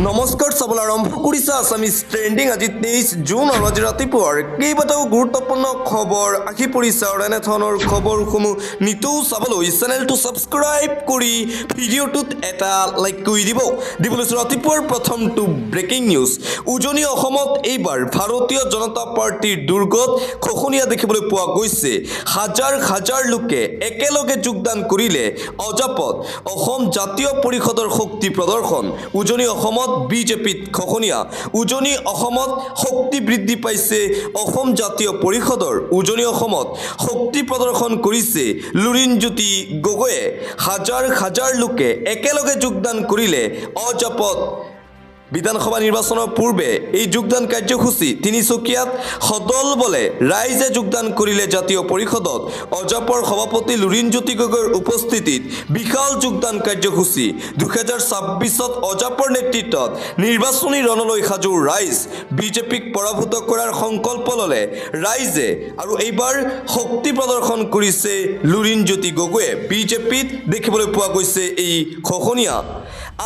নমস্কাৰ চাবলৈ আৰম্ভ কৰিছে আছামিজ ট্ৰেণ্ডিং আজি 23 জুন আৰু আজি ৰাতিপুৱাৰ কেইবাটাও গুৰুত্বপূৰ্ণ খবৰ আহি পৰিছে আৰু এনেধৰণৰ খবৰসমূহ নিতৌ চাবলৈ চেনেলটো ছাবস্ক্ৰাইব কৰি ভিডিঅ'টোত এটা লাইক কৰি দিবলৈ ৰাতিপুৱাৰ প্ৰথমটো ব্ৰেকিং নিউজ উজনি অসমত এইবাৰ ভাৰতীয় জনতা পাৰ্টিৰ দুৰ্গত খহনীয়া দেখিবলৈ পোৱা গৈছে হাজাৰ হাজাৰ লোকে একেলগে যোগদান কৰিলে অজাপত অসম জাতীয় পৰিষদৰ শক্তি প্ৰদৰ্শন উজনি অসমত বিজেপিত খহনীয়া উজনি অসমত শক্তি বৃদ্ধি পাইছে অসম জাতীয় পৰিষদৰ উজনি অসমত শক্তি প্ৰদৰ্শন কৰিছে লুৰিণজ্যোতি গগৈয়ে হাজাৰ হাজাৰ লোকে একেলগে যোগদান কৰিলে অজাপত বিধানসভা নিৰ্বাচনৰ পূৰ্বে এই যোগদান কাৰ্যসূচী তিনিচুকীয়াত সদল বলে ৰাইজে যোগদান কৰিলে জাতীয় পৰিষদত অজাপৰ সভাপতি লুৰিণজ্যোতি গগৈৰ উপস্থিতিত বিশাল যোগদান কাৰ্যসূচী 2026ত অজাপৰ নেতৃত্বত নিৰ্বাচনী ৰণলৈ সাজু ৰাইজ বিজেপিক পৰাভূত কৰাৰ সংকল্প ললে ৰাইজে আৰু এইবাৰ শক্তি প্ৰদৰ্শন কৰিছে লুৰিণজ্যোতি গগৈয়ে বিজেপিত দেখিবলৈ পোৱা গৈছে এই খহনীয়া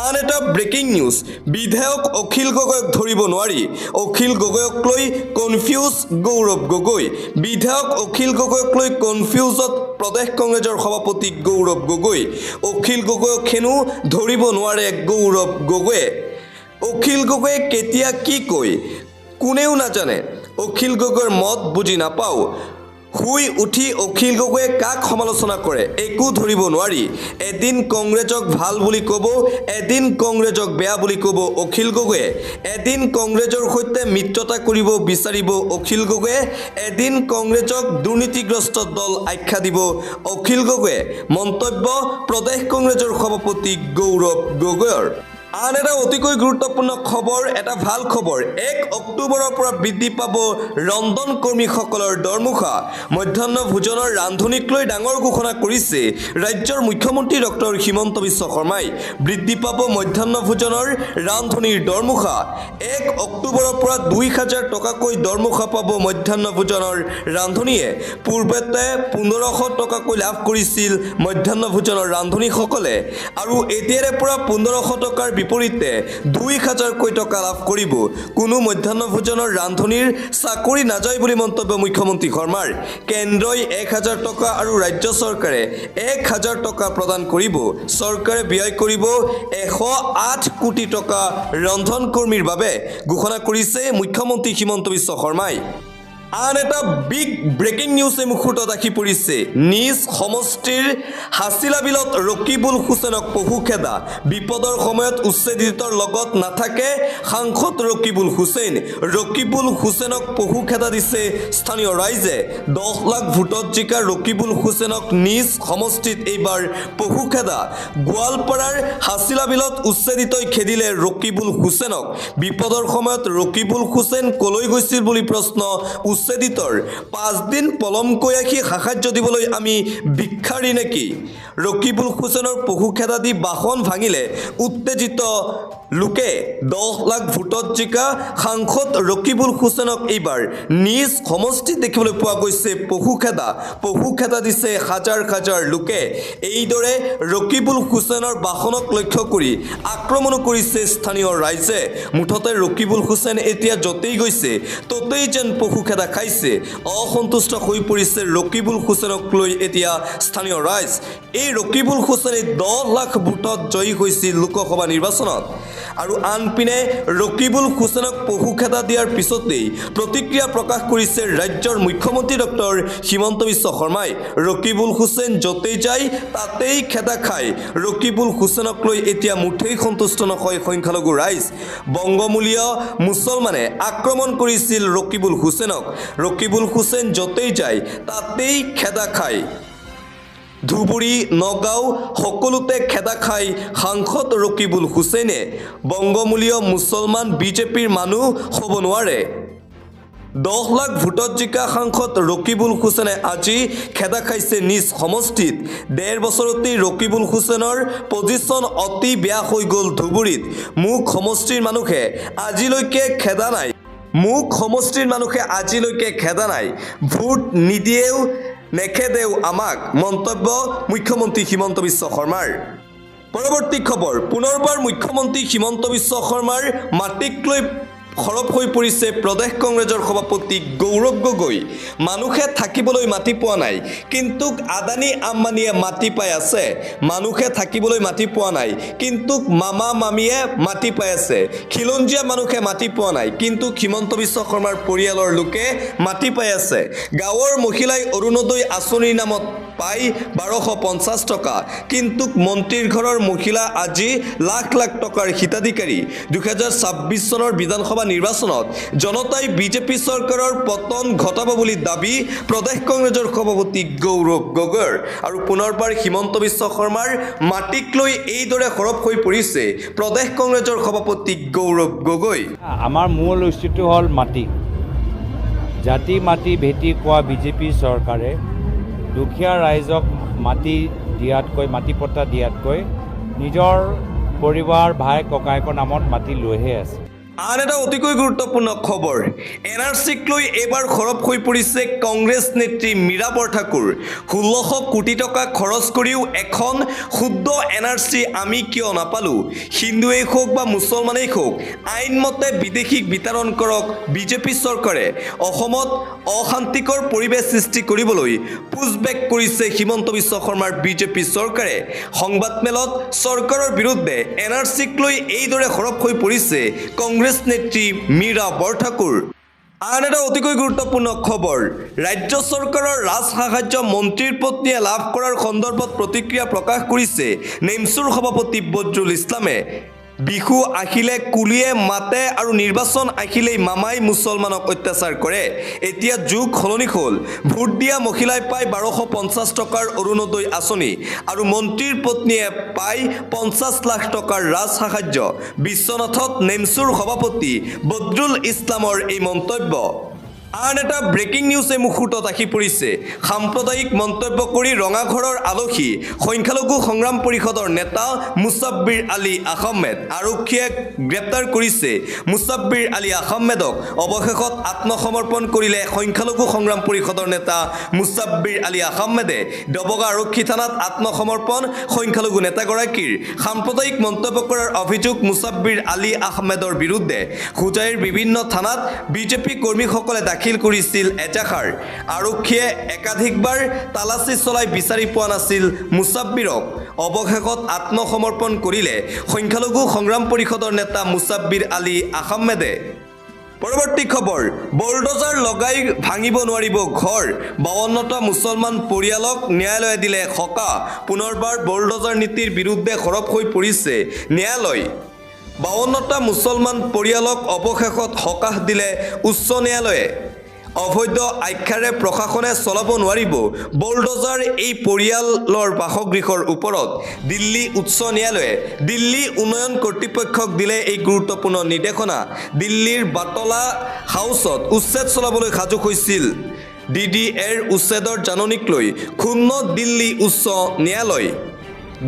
আন এটা ব্ৰেকিং নিউজ বিধায়ক অখিল গগৈক ধৰিব নোৱাৰি অখিল গগৈক লৈ কনফিউজ গৌৰৱ গগৈ বিধায়ক অখিল গগৈক লৈ কনফিউজত প্ৰদেশ কংগ্ৰেছৰ সভাপতি গৌৰৱ গগৈ অখিল গগৈক হেনো ধৰিব নোৱাৰে গৌৰৱ গগৈয়ে অখিল গগৈয়ে কেতিয়া কি কয় কোনেও নাজানে অখিল গগৈৰ মত বুজি নাপাওঁ শুই উঠি অখিল গগৈয়ে কাক সমালোচনা কৰে একো ধৰিব নোৱাৰি এদিন কংগ্ৰেছক ভাল বুলি ক'ব এদিন কংগ্ৰেছক বেয়া বুলি ক'ব অখিল গগৈয়ে এদিন কংগ্ৰেছৰ সৈতে মিত্ৰতা কৰিব বিচাৰিব অখিল গগৈয়ে এদিন কংগ্ৰেছক দুৰ্নীতিগ্ৰস্ত দল আখ্যা দিব অখিল গগৈয়ে মন্তব্য প্ৰদেশ কংগ্ৰেছৰ সভাপতি গৌৰৱ গগৈৰ আন এটা অতিকৈ গুৰুত্বপূৰ্ণ খবৰ এটা ভাল খবৰ 1 অক্টোবৰৰ পৰা বৃদ্ধি পাব ৰন্ধন কৰ্মীসকলৰ দৰমহা মধ্যাহ্ন ভোজনৰ ৰান্ধনিক লৈ ডাঙৰ ঘোষণা কৰিছে ৰাজ্যৰ মুখ্যমন্ত্ৰী ডক্টৰ হিমন্ত বিশ্ব শৰ্মাই বৃদ্ধি পাব মধ্যাহ্ন ভোজনৰ ৰান্ধনিৰ দৰমহা 1 অক্টোবৰৰ পৰা 2000 টকাকৈ দৰমহা পাব মধ্যাহ্ন ভোজনৰ ৰান্ধনিয়ে পূৰ্বতে 1500 টকাকৈ লাভ কৰিছিল মধ্যাহ্ন ভোজনৰ ৰান্ধনিসকলে আৰু এতিয়াৰে পৰা 1500 টকাৰ বিপৰীতে 2000 টকা লাভ কৰিব কোনো মধ্যাহ্ন ভোজনৰ ৰান্ধনিৰ চাকৰি নাযায় বুলি মন্তব্য মুখ্যমন্ত্ৰী শৰ্মাৰ কেন্দ্ৰই 1000 টকা আৰু ৰাজ্য চৰকাৰে 1000 টকা প্ৰদান কৰিব চৰকাৰে ব্যয় কৰিব 108 কোটি টকা ৰন্ধন কৰ্মীৰ বাবে ঘোষণা কৰিছে মুখ্যমন্ত্ৰী হিমন্ত বিশ্ব শৰ্মাই আন এটা বিগ ব্ৰেকিং নিউজ এই মুহূৰ্তত আহি পৰিছে নিজ সমষ্টিৰ হাছিলা বিলত ৰকিবুল হুছেইনক পহুখেদা বিপদৰ সময়ত উচ্ছেদিতৰ লগত নাথাকে সাংসদ ৰকিবুল হুছেইনক পহুখেদা দিছে স্থানীয় ৰাইজে 10 লাখ ভোটত জিকা ৰকিবুল হুছেইনক নিজ সমষ্টিত এইবাৰ পহুখেদা গোৱালপাৰাৰ হাছিলা বিলত উচ্ছেদিতই খেদিলে ৰকিবুল হুছেইনক বিপদৰ সময়ত ৰকিবুল হুছেইন কলৈ গৈছিল বুলি প্ৰশ্ন উচ্ছেদিতৰ 5 দিন পলমকৈ আহি সাহায্য দিবলৈ আমি ভিক্ষাৰী নেকি ৰকিবুল হুছেইনৰ পহুখেদা দি বাহন ভাঙিলে উত্তেজিত লোকে 10 লাখ ভোটত জিকা সাংসদ ৰকিবুল হুছেইনক এইবাৰ নিজ সমষ্টিত দেখিবলৈ পোৱা গৈছে পহুখেদা দিছে হাজাৰ হাজাৰ লোকে এইদৰে ৰকিবুল হুছেইনৰ বাহনক লক্ষ্য কৰি আক্ৰমণ কৰিছে স্থানীয় ৰাইজে মুঠতে ৰকিবুল হুছেইন এতিয়া যতেই গৈছে ততেই যেন পহুখেদা খাইছে অসন্তুষ্ট হৈ পৰিছে ৰকিবুল হুছেইনক লৈ এতিয়া স্থানীয় ৰাইজ এই ৰকিবুল হুছেইনে 10 লাখ ভোটত জয়ী হৈছিল লোকসভা নিৰ্বাচনত আৰু আনপিনে ৰকিবুল হুছেইনক পহুখেদা দিয়াৰ পিছতেই প্ৰতিক্ৰিয়া প্ৰকাশ কৰিছে ৰাজ্যৰ মুখ্যমন্ত্ৰী ডক্টৰ হিমন্ত বিশ্ব শৰ্মাই ৰকিবুল হুছেইন যতেই যায় তাতেই খেদা খায় ৰকিবুল হুছেইনক লৈ এতিয়া মুঠেই সন্তুষ্ট নহয় সংখ্যালঘু ৰাইজ বংগমূলীয় মুছলমানে আক্ৰমণ কৰিছিল ৰকিবুল হুছেইন যতেই যায় তাতেই খেদা খায় ধুবুৰী নগাঁও সকলোতে খেদা খায় সাংসদ ৰকিবুল হুছেইনে বংগমূলীয় মুছলমান বিজেপিৰ মানুহ হ'ব নোৱাৰে 10 লাখ ভোটত জিকা সাংসদ ৰকিবুল হুছেইনে আজি খেদা খাইছে নিজ সমষ্টিত 1.5 বছৰতেই ৰকিবুল হুছেইনৰ পজিশ্যন অতি বেয়া হৈ গ'ল ধুবুৰীত মুখ সমষ্টিৰ মানুহে আজিলৈকে খেদা নাই ভোট নিদিয়েও নেখেদেও আমাক মন্তব্য মুখ্যমন্ত্ৰী হিমন্ত বিশ্ব শৰ্মাৰ পৰৱৰ্তী খবৰ পুনৰবাৰ মুখ্যমন্ত্ৰী হিমন্ত বিশ্ব শৰ্মাৰ মাটিক লৈ খৰপ হৈ পৰিছে প্ৰদেশ কংগ্ৰেছৰ সভাপতি গৌৰৱ গগৈ মানুহে থাকিবলৈ মাটি পোৱা নাই কিন্তু আদানী আম্বানীয়ে মাটি পাই আছে মানুহে থাকিবলৈ মাটি পোৱা নাই কিন্তু মামা মামীয়ে মাটি পাই আছে খিলঞ্জীয়া মানুহে মাটি পোৱা নাই কিন্তু হিমন্ত বিশ্ব শৰ্মাৰ পৰিয়ালৰ লোকে মাটি পাই আছে গাঁৱৰ মহিলাই অৰুণোদয় আঁচনিৰ নামত পাই 1250 টকা কিন্তু মন্ত্ৰীৰ ঘৰৰ মহিলা আজি লাখ লাখ টকাৰ হিতাধিকাৰী 2026 চনৰ বিধানসভা নিৰ্বাচনত জনতাই বিজেপি চৰকাৰৰ পতন ঘটাব বুলি দাবী প্ৰদেশ কংগ্ৰেছৰ সভাপতি গৌৰৱ গগৈৰ আৰু পুনৰবাৰ হিমন্ত বিশ্ব শৰ্মাৰ মাটিক লৈ এইদৰে খৰপ হৈ পৰিছে প্ৰদেশ কংগ্ৰেছৰ সভাপতি গৌৰৱ গগৈ আমাৰ মূল ইস্যুটো হ'ল মাটি জাতি মাটি ভেটি কোৱা বিজেপি চৰকাৰে দুখীয়া ৰাইজক মাটি দিয়াতকৈ মাটি পট্টা দিয়াতকৈ নিজৰ পৰিবাৰ ভাই ককায়েকৰ নামত মাটি লৈহে আছে আন এটা অতিকৈ গুৰুত্বপূৰ্ণ খবৰ এনআৰচিক লৈ এবাৰ খৰপ হৈ পৰিছে কংগ্ৰেছ নেত্ৰী মীৰা বৰঠাকুৰ 1600 কোটি টকা খৰচ কৰিও এখন শুদ্ধ এনআৰচি আমি কিয় নাপালোঁ হিন্দুৱেই হোক বা মুছলমানেই হোক আইনমতে বিদেশীক বিতৰণ কৰক বিজেপি চৰকাৰে অসমত অশান্তিকৰ পৰিৱেশ সৃষ্টি কৰিবলৈ পুছবেক কৰিছে হিমন্ত বিশ্ব শৰ্মাৰ বিজেপি চৰকাৰে সংবাদমেলত চৰকাৰৰ বিৰুদ্ধে এনআৰচিক লৈ এইদৰে খৰপ হৈ পৰিছে কংগ্ৰেছ নেত্ৰী মীৰা বৰঠাকুৰ আন এটা অতিকৈ গুৰুত্বপূৰ্ণ খবৰ ৰাজ্য চৰকাৰৰ ৰাজ সাহায্য মন্ত্ৰীৰ পত্নীয়ে লাভ কৰাৰ সন্দৰ্ভত প্ৰতিক্ৰিয়া প্ৰকাশ কৰিছে নেমচুৰ সভাপতি বদৰুল ইছলামে বিহু আহিলে কুলিয়ে মাতে আৰু নিৰ্বাচন আহিলেই মামাই মুছলমানক অত্যাচাৰ কৰে এতিয়া যুগ সলনি হ'ল ভোট দিয়া মহিলাই পায় 1250 টকাৰ অৰুণোদয় আঁচনি আৰু মন্ত্ৰীৰ পত্নীয়ে পায় 50 লাখ টকাৰ ৰাজ সাহায্য বিশ্বনাথত নেমচুৰ সভাপতি বদৰুল ইছলামৰ এই মন্তব্য আন এটা ব্ৰেকিং নিউজ এই মুহূৰ্তত আহি পৰিছে সাম্প্ৰদায়িক মন্তব্য কৰি ৰঙাঘৰৰ আলহী সংখ্যালঘু সংগ্ৰাম পৰিষদৰ নেতা মুছাব্বিৰ আলী আহমেদ আৰক্ষীয়ে গ্ৰেপ্তাৰ কৰিছে মুছাব্বিৰ আলী আহমেদক অৱশেষত আত্মসমৰ্পণ কৰিলে সংখ্যালঘু সংগ্ৰাম পৰিষদৰ নেতা মুছাব্বিৰ আলী আহমেদে দবগা আৰক্ষী থানাত আত্মসমৰ্পণ সংখ্যালঘু নেতাগৰাকীৰ সাম্প্ৰদায়িক মন্তব্য কৰাৰ অভিযোগ মুছাব্বিৰ আলী আহমেদৰ বিৰুদ্ধে হোজাইৰ বিভিন্ন থানাত বিজেপি কৰ্মীসকলে দাখিল কৰিছিল এজাহাৰ আৰক্ষীয়ে একাধিকবাৰ তালাচী চলাই বিচাৰি পোৱা নাছিল মুছাব্বিৰক অৱশেষত আত্মসমৰ্পণ কৰিলে সংখ্যালঘু সংগ্ৰাম পৰিষদৰ নেতা মুছাব্বিৰ আলী আহমেদে পৰৱৰ্তী খবৰ বলডজাৰ লগাই ভাঙিব নোৱাৰিব ঘৰ 52টা মুছলমান পৰিয়ালক ন্যায়ালয়ে দিলে সকাহ পুনৰবাৰ বলডজাৰ নীতিৰ বিৰুদ্ধে খৰপ হৈ পৰিছে ন্যায়ালয় 52টা মুছলমান পৰিয়ালক অৱশেষত সকাহ দিলে উচ্চ ন্যায়ালয়ে অবৈধ আখ্যাৰে প্ৰশাসনে চলাব নোৱাৰিব বলডজাৰ এই পৰিয়ালৰ বাসগৃহৰ ওপৰত দিল্লী উচ্চ ন্যায়ালয়ে দিল্লী উন্নয়ন কৰ্তৃপক্ষক দিলে এই গুৰুত্বপূৰ্ণ নিৰ্দেশনা দিল্লীৰ বাটলা হাউচত উচ্ছেদ চলাবলৈ সাজু হৈছিল ডিডিএৰ উচ্ছেদৰ জাননীক লৈ ক্ষুণ্ণ দিল্লী উচ্চ ন্যায়ালয়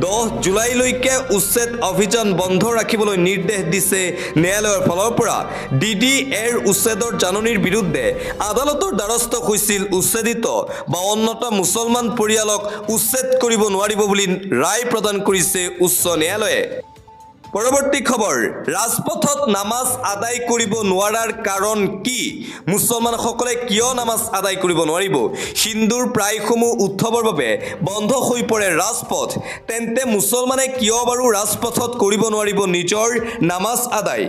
10 জুলাইলৈকে উচ্ছেদ অভিযান বন্ধ ৰাখিবলৈ নিৰ্দেশ দিছে ন্যায়ালয়ৰ ফালৰ পৰা ডিডিএৰ উচ্ছেদৰ জাননীৰ বিৰুদ্ধে আদালতৰ দ্বাৰস্থ হৈছিল উচ্ছেদিত 52টা মুছলমান পৰিয়ালক উচ্ছেদ কৰিব নোৱাৰিব বুলি ৰায় প্ৰদান কৰিছে উচ্চ ন্যায়ালয়ে পৰৱৰ্তী খবৰ ৰাজপথত নামাজ আদায় কৰিব নোৱাৰাৰ কাৰণ কি মুছলমানসকলে কিয় নামাজ আদায় কৰিব নোৱাৰিব হিন্দুৰ প্ৰায়সমূহ উৎসৱৰ বাবে বন্ধ হৈ পৰে ৰাজপথ তেন্তে মুছলমানে কিয় বাৰু ৰাজপথত কৰিব নোৱাৰিব নিজৰ নামাজ আদায়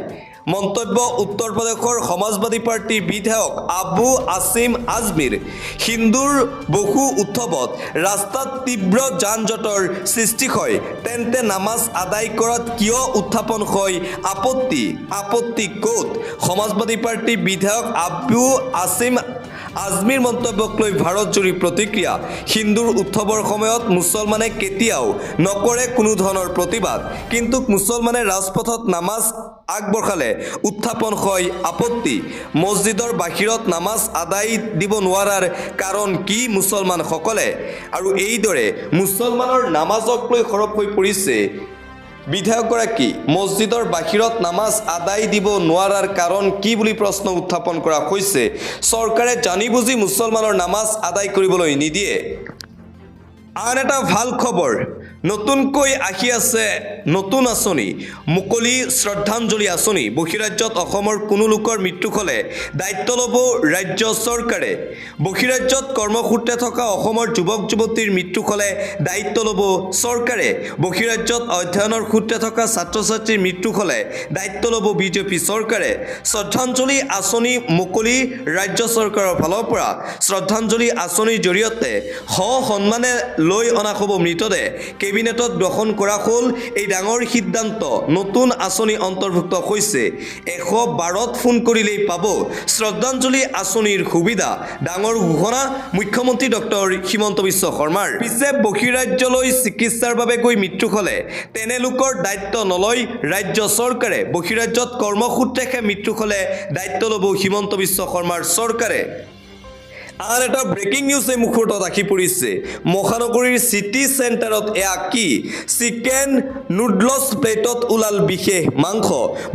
মন্তব্য উত্তৰ প্ৰদেশৰ সমাজবাদী পাৰ্টিৰ বিধায়ক আবু আসিম আজমিৰ হিন্দুৰ বহু উৎসৱত ৰাস্তাত তীব্ৰ যান-জঁটৰ সৃষ্টি হয় তেন্তে নামাজ আদায় কৰাত কিয় উত্থাপন হয় আপত্তি ক'ত সমাজবাদী পাৰ্টিৰ বিধায়ক আবু আসিম আজমিৰ মন্তব্যক লৈ ভাৰতজুৰি প্ৰতিক্ৰিয়া হিন্দুৰ উৎসৱৰ সময়ত মুছলমানে কেতিয়াও নকৰে কোনো ধৰণৰ প্ৰতিবাদ কিন্তু মুছলমানে ৰাজপথত নামাজ আগবঢ়ালে উত্থাপন হয় আপত্তি মছজিদৰ বাহিৰত নামাজ আদায় দিব নোৱাৰাৰ কাৰণ কি মুছলমানসকলে আৰু এইদৰে মুছলমানৰ নামাজক লৈ খৰপ হৈ পৰিছে বিধায়কগৰাকী মছজিদৰ বাহিৰত নামাজ আদায় দিব নোৱাৰাৰ কাৰণ কি বুলি প্ৰশ্ন উত্থাপন কৰা হৈছে চৰকাৰে জানি বুজি মুছলমানৰ নামাজ আদায় কৰিবলৈ নিদিয়ে আন এটা ভাল খবৰ নতুনকৈ আহি আছে নতুন আঁচনি মুকলি শ্ৰদ্ধাঞ্জলি আঁচনি বহিৰাজ্যত অসমৰ কোনো লোকৰ মৃত্যু হ'লে দায়িত্ব ল'ব ৰাজ্য চৰকাৰে বহিৰাজ্যত কৰ্মসূত্ৰে থকা অসমৰ যুৱক যুৱতীৰ মৃত্যু হ'লে দায়িত্ব ল'ব চৰকাৰে বহিৰাজ্যত অধ্যয়নৰ সূত্ৰে থকা ছাত্ৰ ছাত্ৰীৰ মৃত্যু হ'লে দায়িত্ব ল'ব বিজেপি চৰকাৰে শ্ৰদ্ধাঞ্জলি আঁচনি মুকলি ৰাজ্য চৰকাৰৰ ফালৰ পৰা শ্ৰদ্ধাঞ্জলি আঁচনিৰ জৰিয়তে সন্মানে লৈ অনা হ'ব মৃতদেহ কেবিনেটত গ্ৰহণ কৰা হ'ল এই ডাঙৰ সিদ্ধান্ত নতুন আঁচনি অন্তৰ্ভুক্ত হৈছে 112ত ফোন কৰিলেই পাব শ্ৰদ্ধাঞ্জলি আঁচনিৰ সুবিধা ডাঙৰ ঘোষণা মুখ্যমন্ত্ৰী ডক্টৰ হিমন্ত বিশ্ব শৰ্মাৰ পিছে বহিৰাজ্যলৈ চিকিৎসাৰ বাবে গৈ মৃত্যু হ'লে তেনে লোকৰ দায়িত্ব নলয় ৰাজ্য চৰকাৰে বহিৰাজ্যত কৰ্মসূত্ৰেহে মৃত্যু হ'লে দায়িত্ব ল'ব হিমন্ত বিশ্ব শৰ্মাৰ চৰকাৰে আন এটা ব্ৰেকিং নিউজ এই মুহূৰ্তত আহি পৰিছে মহানগৰীৰ চিটি চেণ্টাৰত এয়া কি চিকেন নুডলছ প্লেটত ওলাল বিশেষ মাংস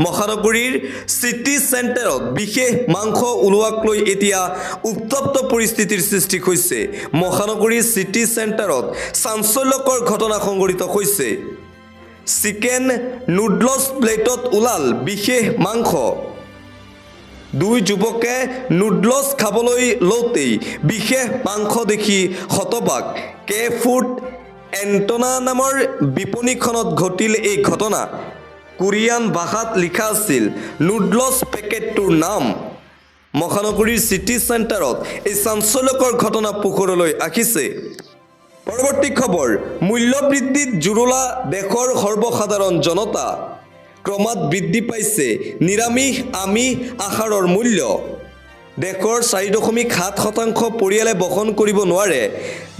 মহানগৰীৰ চিটি চেণ্টাৰত বিশেষ মাংস ওলোৱাক লৈ এতিয়া উত্তপ্ত পৰিস্থিতিৰ সৃষ্টি হৈছে মহানগৰীৰ চিটি চেণ্টাৰত চাঞ্চল্যকৰ ঘটনা সংঘটিত হৈছে চিকেন নুডলছ প্লেটত ওলাল বিশেষ মাংস দুই যুৱকে নুডলছ খাবলৈ লওঁতেই বিশেষ মাংস দেখি হতবাক কে ফুড এণ্টনা নামৰ বিপণীখনত ঘটিল এই ঘটনা কোৰিয়ান ভাষাত লিখা আছিল নুডলছ পেকেটটোৰ নাম মহানগৰীৰ চিটি চেণ্টাৰত এই চাঞ্চল্যকৰ ঘটনা পোহৰলৈ আহিছে পৰৱৰ্তী খবৰ মূল্যবৃদ্ধিত জুৰুলা দেশৰ সৰ্বসাধাৰণ জনতা ক্ৰমাৎ বৃদ্ধি পাইছে নিৰামিষ আমিষ আহাৰৰ মূল্য দেশৰ 4.7% পৰিয়ালে বহন কৰিব নোৱাৰে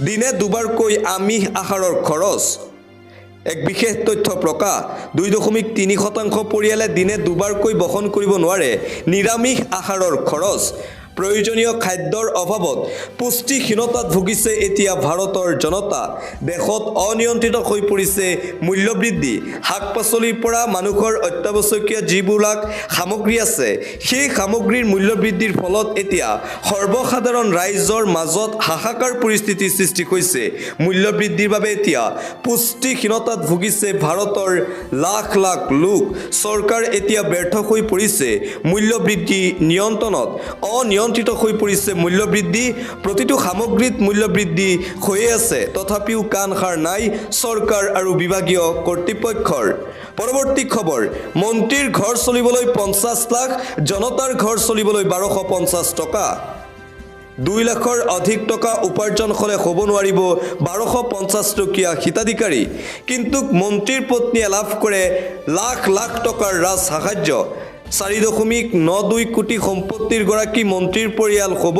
দিনে দুবাৰকৈ আমিষ আহাৰৰ খৰচ এক বিশেষ তথ্য প্ৰকাশ 2.3% পৰিয়ালে দিনে দুবাৰকৈ বহন কৰিব নোৱাৰে নিৰামিষ আহাৰৰ খৰচ প্ৰয়োজনীয় খাদ্যৰ অভাৱত পুষ্টিহীনতাত ভুগিছে এতিয়া ভাৰতৰ জনতা দেশত অনিয়ন্ত্ৰিত হৈ পৰিছে মূল্যবৃদ্ধি শাক-পাচলিৰ পৰা মানুহৰ অত্যাৱশ্যকীয় যিবিলাক সামগ্ৰী আছে সেই সামগ্ৰীৰ মূল্যবৃদ্ধিৰ ফলত এতিয়া সৰ্বসাধাৰণ ৰাইজৰ মাজত হাহাকাৰ পৰিস্থিতিৰ সৃষ্টি হৈছে মূল্যবৃদ্ধিৰ বাবে এতিয়া পুষ্টিহীনতাত ভুগিছে ভাৰতৰ লাখ লাখ লোক চৰকাৰ এতিয়া ব্যৰ্থ হৈ পৰিছে মূল্যবৃদ্ধি নিয়ন্ত্ৰণত নিয়ন্ত্ৰিত হৈ পৰিছে মূল্যবৃদ্ধি প্ৰতিটো সামগ্ৰীত মূল্যবৃদ্ধি হৈয়ে আছে তথাপিও কাণ সাৰ নাই চৰকাৰ আৰু বিভাগীয় কৰ্তৃপক্ষৰ পৰৱৰ্তী খবৰ মন্ত্ৰীৰ ঘৰ চলিবলৈ 50 লাখ জনতাৰ ঘৰ চলিবলৈ 1250 টকা 2 লাখৰ অধিক টকা উপাৰ্জন হ'লে হ'ব নোৱাৰিব 1250 টকীয়া হিতাধিকাৰী কিন্তু মন্ত্ৰীৰ পত্নীয়ে লাভ কৰে লাখ লাখ টকাৰ ৰাজ সাহায্য 4.92 কোটি সম্পত্তিৰ গৰাকী মন্ত্ৰীৰ পৰিয়াল হ'ব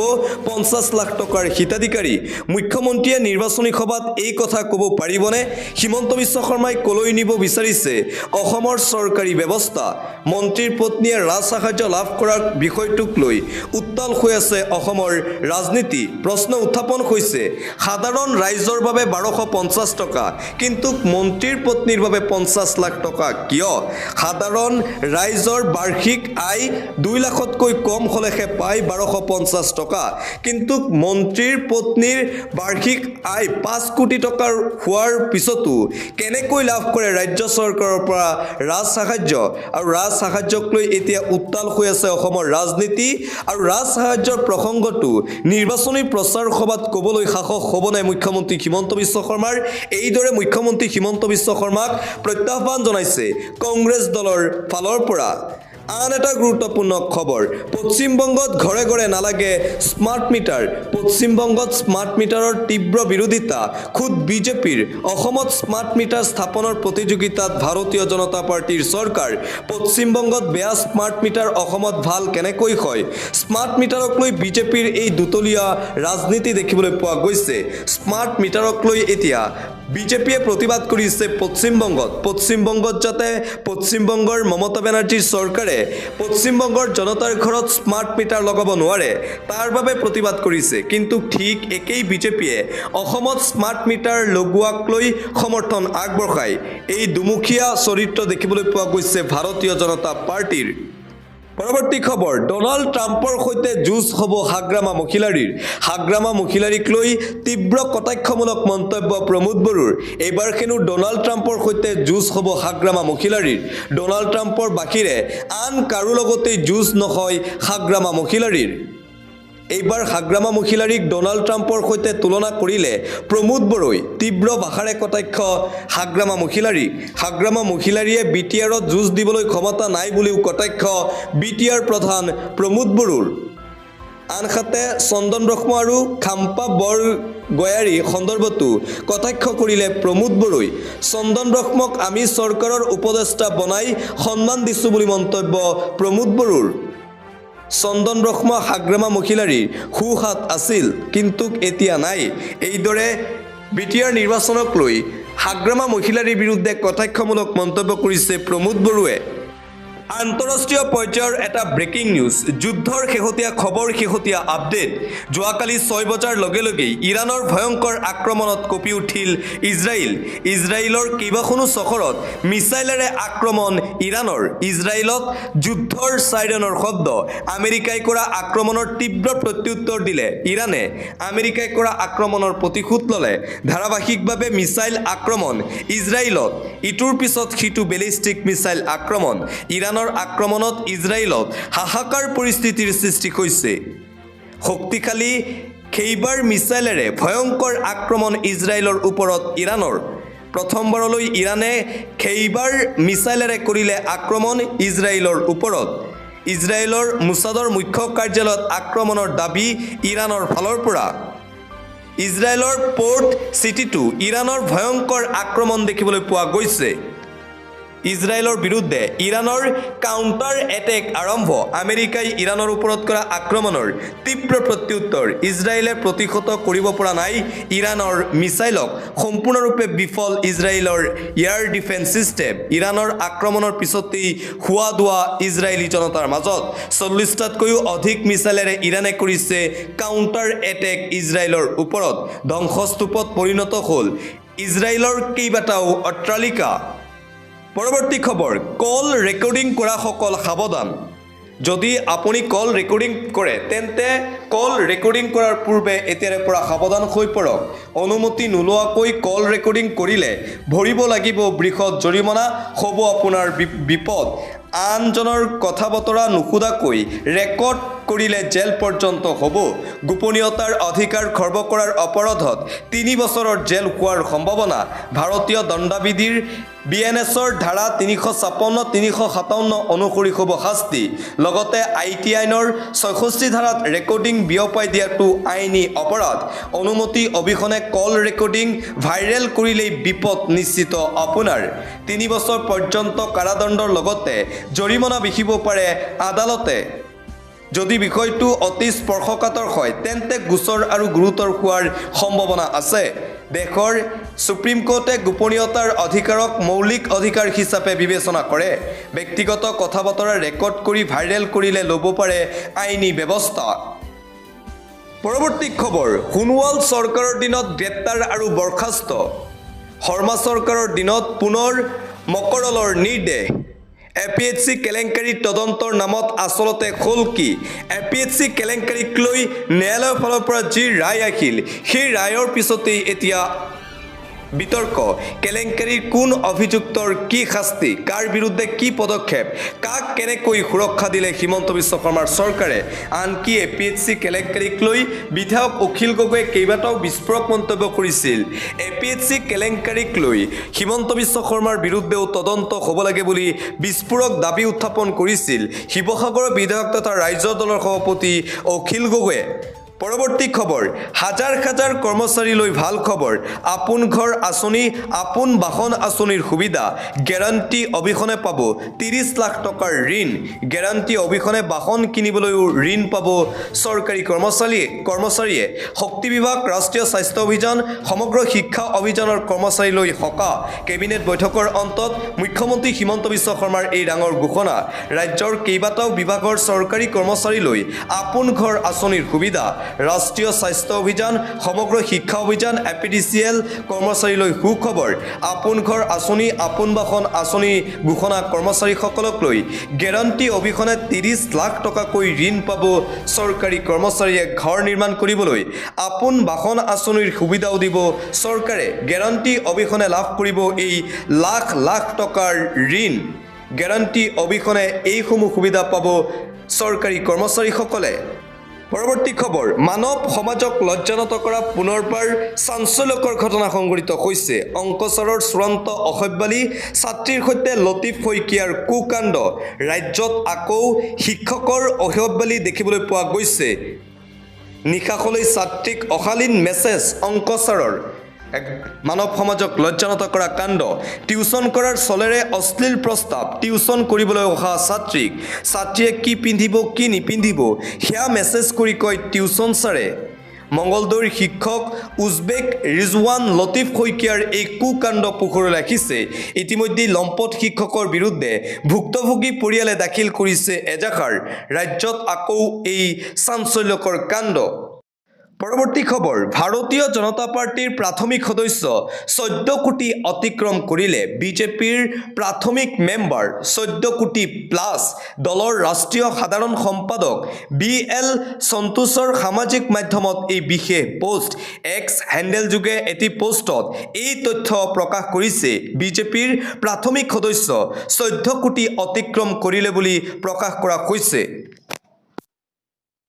50 লাখ টকাৰ হিতাধিকাৰী মুখ্যমন্ত্ৰীয়ে নিৰ্বাচনী সভাত এই কথা ক'ব পাৰিবনে হিমন্ত বিশ্ব শৰ্মাই কলৈ নিব বিচাৰিছে অসমৰ চৰকাৰী ব্যৱস্থা মন্ত্ৰীৰ পত্নীয়ে ৰাজ সাহায্য লাভ কৰাৰ বিষয়টোক লৈ উত্তাল হৈ আছে অসমৰ ৰাজনীতি প্ৰশ্ন উত্থাপন হৈছে সাধাৰণ ৰাইজৰ বাবে 1250 টকা কিন্তু মন্ত্ৰীৰ পত্নীৰ বাবে 50 লাখ টকা কিয় সাধাৰণ ৰাইজৰ বাৰ্ষিক আয় 2 লাখতকৈ কম হলেহে পায় 1250 টকা কিন্তু মন্ত্ৰীৰ পত্নীৰ বাৰ্ষিক আয় 5 কোটি টকাৰ হোৱাৰ পিছতো কেনেকৈ লাভ কৰে ৰাজ্য চৰকাৰৰ পৰা ৰাজ সাহায্য আৰু ৰাজ সাহায্যক লৈ এতিয়া উত্তাল হৈ আছে অসমৰ ৰাজনীতি আৰু ৰাজ সাহায্যৰ প্ৰসংগটো নিৰ্বাচনী প্ৰচাৰ সভাত ক'বলৈ সাহস হ'ব নাই মুখ্যমন্ত্ৰী হিমন্ত বিশ্ব শৰ্মাৰ এইদৰে মুখ্যমন্ত্ৰী হিমন্ত বিশ্ব শৰ্মাক প্ৰত্যাহ্বান জনাইছে কংগ্ৰেছ দলৰ ফালৰ পৰা আন এটা গুৰুত্বপূৰ্ণ খবৰ পশ্চিমবংগত ঘৰে ঘৰে নালাগে স্মাৰ্ট মিটাৰ পশ্চিমবংগত স্মাৰ্ট মিটাৰৰ তীব্ৰ বিৰোধিতা খুদ বিজেপিৰ অসমত স্মাৰ্ট মিটাৰ স্থাপনৰ প্ৰতিযোগিতাত ভাৰতীয় জনতা পাৰ্টিৰ চৰকাৰ পশ্চিমবংগত বেয়া স্মাৰ্ট মিটাৰ অসমত ভাল কেনেকৈ হয় স্মাৰ্ট মিটাৰক লৈ বিজেপিৰ এই দুতলীয়া ৰাজনীতি দেখিবলৈ পোৱা গৈছে স্মাৰ্ট মিটাৰক লৈ এতিয়া বিজেপিয়ে প্ৰতিবাদ কৰিছে পশ্চিমবংগত যাতে পশ্চিমবংগৰ মমতা বেনাৰ্জীৰ চৰকাৰে পশ্চিমবংগৰ জনতাৰ ঘৰত স্মাৰ্ট মিটাৰ লগাব নোৱাৰে তাৰ বাবে প্ৰতিবাদ কৰিছে কিন্তু ঠিক একেই বিজেপিয়ে অসমত স্মাৰ্ট মিটাৰ লগোৱাক লৈ সমৰ্থন আগবঢ়ায় এই দুমুখীয়া চৰিত্ৰ দেখিবলৈ পোৱা গৈছে ভাৰতীয় জনতা পাৰ্টিৰ পৰৱৰ্তী খবৰ ডনাল্ড ট্ৰাম্পৰ সৈতে যুঁজ হ'ব হাগ্ৰামা মহিলাৰীৰ হাগ্ৰামা মহিলাৰীক লৈ তীব্ৰ কটাক্ষমূলক মন্তব্য প্ৰমোদ বড়োৰ এইবাৰ হেনো ডনাল্ড ট্ৰাম্পৰ সৈতে যুঁজ হ'ব হাগ্ৰামা মহিলাৰীৰ ডনাল্ড ট্ৰাম্পৰ বাহিৰে আন কাৰো লগতেই যুঁজ নহয় হাগ্ৰামা মহিলাৰীৰ এইবাৰ হাগ্ৰামা মহিলাৰীক ডনাল্ড ট্ৰাম্পৰ সৈতে তুলনা কৰিলে প্ৰমোদ বড়োই তীব্ৰ ভাষাৰে কটাক্ষ হাগ্ৰামা মহিলাৰীয়ে বিটিআৰত যুঁজ দিবলৈ ক্ষমতা নাই বুলিও কটাক্ষ বিটিআৰ প্ৰধান প্ৰমোদ বড়োৰ আনহাতে চন্দন ব্ৰহ্ম আৰু খাম্পা বৰগয়াৰী সন্দৰ্ভতো কটাক্ষ কৰিলে প্ৰমোদ বড়োই চন্দন ব্ৰহ্মক আমি চৰকাৰৰ উপদেষ্টা বনাই সন্মান দিছোঁ বুলি মন্তব্য প্ৰমোদ বড়োৰ চন্দন ব্ৰহ্ম হাগ্ৰামা মহিলাৰীৰ সুহাত আছিল কিন্তু এতিয়া নাই এইদৰে বিটিআৰ নিৰ্বাচনক লৈ হাগ্ৰামা মহিলাৰীৰ বিৰুদ্ধে কটাক্ষমূলক মন্তব্য কৰিছে প্ৰমোদ বড়োৱে আন্তঃৰাষ্ট্ৰীয় পৰ্যায়ৰ এটা ব্ৰেকিং নিউজ যুদ্ধৰ শেহতীয়া খবৰ শেহতীয়া আপডেট যোৱাকালি 6 বজাৰ লগে লগেই ইৰাণৰ ভয়ংকৰ আক্ৰমণত কঁপি উঠিল ইজৰাইলৰ কেইবাখনো চহৰত মিছাইলেৰে আক্ৰমণ ইজৰাইলত যুদ্ধৰ চাইৰেনৰ শব্দ আমেৰিকাই কৰা আক্ৰমণৰ তীব্ৰ প্ৰত্যুত্তৰ দিলে ইৰাণে আমেৰিকাই কৰা আক্ৰমণৰ প্ৰতিশোধ ল'লে ধাৰাবাহিকভাৱে মিছাইল আক্ৰমণ ইজৰাইলত ইটোৰ পিছত সিটো বেলিষ্টিক মিছাইল আক্ৰমণ ইৰাণৰ আক্ৰমণত ইজৰাইলত হাহাকাৰ পৰিস্থিতিৰ সৃষ্টি হৈছে শক্তিশালী খেইবাৰ মিছাইলেৰে ভয়ংকৰ আক্ৰমণ ইজৰাইলৰ ওপৰত ইৰাণৰ প্ৰথমবাৰলৈ ইৰাণে খেইবাৰ মিছাইলেৰে কৰিলে আক্ৰমণ ইজৰাইলৰ ওপৰত ইজৰাইলৰ মোছাদৰ মুখ্য কাৰ্যালয়ত আক্ৰমণৰ দাবী ইৰাণৰ ফালৰ পৰা ইজৰাইলৰ পোৰ্ট চিটিটো ইৰাণৰ ভয়ংকৰ আক্ৰমণ দেখিবলৈ পোৱা গৈছে ইজৰাইলৰ বিৰুদ্ধে ইৰাণৰ কাউণ্টাৰ এটেক আৰম্ভ আমেৰিকাই ইৰাণৰ ওপৰত কৰা আক্ৰমণৰ তীব্ৰ প্ৰত্যুত্তৰ ইজৰাইলে প্ৰতিহত কৰিব পৰা নাই ইৰাণৰ মিছাইলক সম্পূৰ্ণৰূপে বিফল ইজৰাইলৰ এয়াৰ ডিফেন্স সিস্টেম ইৰাণৰ আক্ৰমণৰ পিছতেই হোৱা দোৱা ইজৰাইলী জনতাৰ মাজত 40টাতকৈও অধিক মিছাইলেৰে ইৰাণে কৰিছে কাউণ্টাৰ এটেক ইজৰাইলৰ ওপৰত ধ্বংসস্তূপত পৰিণত হ'ল ইজৰাইলৰ কেইবাটাও অট্টালিকা পৰৱৰ্তী খবৰ কল ৰেকৰ্ডিং কৰা সকল সাৱধান যদি আপুনি কল ৰেকৰ্ডিং কৰে তেন্তে কল ৰেকৰ্ডিং কৰাৰ পূৰ্বে এতিয়াৰে পৰা সাৱধান হৈ পৰক অনুমতি নোলোৱাকৈ কল ৰেকৰ্ডিং কৰিলে ভৰিব লাগিব বৃহৎ জৰিমনা হ'ব আপোনাৰ বিপদ আনজনৰ কথা বতৰা নুশুধাকৈ ৰেকৰ্ড কৰিলে জেল পৰ্যন্ত হ'ব গোপনীয়তাৰ অধিকাৰ খৰ্ব কৰাৰ অপৰাধত 3 বছৰৰ জেল হোৱাৰ সম্ভাৱনা ভাৰতীয় দণ্ডবিধিৰ বিএনএছৰ ধাৰা 356 357 অনুসৰি হ'ব শাস্তি লগতে আইটি আইনৰ 66 ধাৰাত ৰেকৰ্ডিং বিয়পাই দিয়াটো আইনী অপৰাধ অনুমতি অবিহনে কল ৰেকৰ্ডিং ভাইৰেল কৰিলেই বিপদ নিশ্চিত আপোনাৰ 3 বছৰ পৰ্যন্ত কাৰাদণ্ডৰ লগতে জৰিমনা বিহিব পাৰে আদালতে যদি বিষয়টো অতি স্পৰ্শকাতৰ হয় তেন্তে গোচৰ আৰু গুৰুতৰ হোৱাৰ সম্ভাৱনা আছে দেশৰ সুপ্ৰিম কোৰ্টে গোপনীয়তাৰ অধিকাৰক মৌলিক অধিকাৰ হিচাপে বিবেচনা কৰে ব্যক্তিগত কথা বতৰা ৰেকৰ্ড কৰি ভাইৰেল কৰিলে ল'ব পাৰে আইনী ব্যৱস্থা পৰৱৰ্তী খবৰ সোণোৱাল চৰকাৰৰ দিনত গ্ৰেপ্তাৰ আৰু বৰখাস্ত শৰ্মা চৰকাৰৰ দিনত পুনৰ মকৰলৰ নিৰ্দেশ এপিএছচি কেলেংকাৰী তদন্তৰ নামত আসলতে হ'ল কি এপিএছচি কেলেংকাৰীক লৈ ন্যায়ালয়ৰ ফালৰ পৰা যি ৰায় আহিল সেই ৰায়ৰ পিছতেই এতিয়া বিতৰ্ক কেলেংকাৰীৰ কোন অভিযুক্তৰ কি শাস্তি কাৰ বিৰুদ্ধে কি পদক্ষেপ কাক কেনেকৈ সুৰক্ষা দিলে হিমন্ত বিশ্ব শৰ্মাৰ চৰকাৰে আনকি এপিএছচি কেলেংকাৰীক লৈ বিধায়ক অখিল গগৈয়ে কেইবাটাও বিস্ফোৰক মন্তব্য কৰিছিল এপিএছচি কেলেংকাৰীক লৈ হিমন্ত বিশ্ব শৰ্মাৰ বিৰুদ্ধেও তদন্ত হ'ব লাগে বুলি বিস্ফোৰক দাবী উত্থাপন কৰিছিল শিৱসাগৰৰ বিধায়ক তথা ৰাজ্য দলৰ সভাপতি অখিল গগৈয়ে পৰৱৰ্তী খবৰ হাজাৰ হাজাৰ কৰ্মচাৰীলৈ ভাল খবৰ আপোন ঘৰ আঁচনি আপোন বাহন আঁচনিৰ সুবিধা গ্যাৰাণ্টি অবিহনে পাব 30 লাখ টকাৰ ঋণ গ্যাৰাণ্টি অবিহনে বাহন কিনিবলৈও ঋণ পাব চৰকাৰী কৰ্মচাৰীয়ে শক্তি বিভাগ ৰাষ্ট্ৰীয় স্বাস্থ্য অভিযান সমগ্ৰ শিক্ষা অভিযানৰ কৰ্মচাৰীলৈ সকাহ কেবিনেট বৈঠকৰ অন্তত মুখ্যমন্ত্ৰী হিমন্ত বিশ্ব শৰ্মাৰ এই ডাঙৰ ঘোষণা ৰাজ্যৰ কেইবাটাও বিভাগৰ চৰকাৰী কৰ্মচাৰীলৈ আপোন ঘৰ আঁচনিৰ সুবিধা ৰাষ্ট্ৰীয় স্বাস্থ্য অভিযান সমগ্ৰ শিক্ষা অভিযান এপিডিচিএল কৰ্মচাৰীলৈ সুখবৰ আপোন ঘৰ আঁচনি আপোন বাসন আঁচনি ঘোষণা কৰ্মচাৰীসকলক লৈ গেৰাণ্টি অবিহনে 30 লাখ টকাকৈ ঋণ পাব চৰকাৰী কৰ্মচাৰীয়ে ঘৰ নিৰ্মাণ কৰিবলৈ আপোন বাসন আঁচনিৰ সুবিধাও দিব চৰকাৰে গেৰাণ্টি অবিহনে লাভ কৰিব এই লাখ লাখ টকাৰ ঋণ গেৰাণ্টি অবিহনে এইসমূহ সুবিধা পাব চৰকাৰী কৰ্মচাৰীসকলে পৰৱৰ্তী খবৰ মানৱ সমাজক লজ্জানত কৰা পুনৰবাৰ চাঞ্চল্যকৰ ঘটনা সংঘটিত হৈছে অংকচৰৰ চূড়ান্ত অসভ্যালী ছাত্ৰীৰ সৈতে লতিফ শইকীয়াৰ কুকাণ্ড ৰাজ্যত আকৌ শিক্ষকৰ অসভ্যালী দেখিবলৈ পোৱা গৈছে নিশাখলৈ ছাত্ৰীক অশালীন মেছেজ অংকচৰৰ এক মানৱ সমাজক লজ্জানত কৰা কাণ্ড টিউচন কৰাৰ চলেৰে অশ্লীল প্ৰস্তাৱ টিউচন কৰিবলৈ অহা ছাত্ৰীয়ে কি পিন্ধিব কি নিপিন্ধিব সেয়া মেছেজ কৰি কয় টিউচন ছাৰে মংগলদৈৰ শিক্ষক উজবেক ৰিজৱান লতিফ শইকীয়াৰ এই কুকাণ্ড পোহৰলৈ ৰাখিছে ইতিমধ্যে লম্পট শিক্ষকৰ বিৰুদ্ধে ভুক্তভোগী পৰিয়ালে দাখিল কৰিছে এজাহাৰ ৰাজ্যত আকৌ এই চাঞ্চল্যকৰ কাণ্ড পৰৱৰ্তী খবৰ ভাৰতীয় জনতা পাৰ্টিৰ প্ৰাথমিক সদস্য 14 কোটি অতিক্ৰম কৰিলে বিজেপিৰ প্ৰাথমিক মেম্বাৰ 14 কোটি প্লাছ দলৰ ৰাষ্ট্ৰীয় সাধাৰণ সম্পাদক BL সন্তোষৰ সামাজিক মাধ্যমত এই বিশেষ পোষ্ট এক্স হেণ্ডেল যোগে এটি পোষ্টত এই তথ্য প্ৰকাশ কৰিছে বিজেপিৰ প্ৰাথমিক সদস্য 14 কোটি অতিক্ৰম কৰিলে বুলি প্ৰকাশ কৰা হৈছে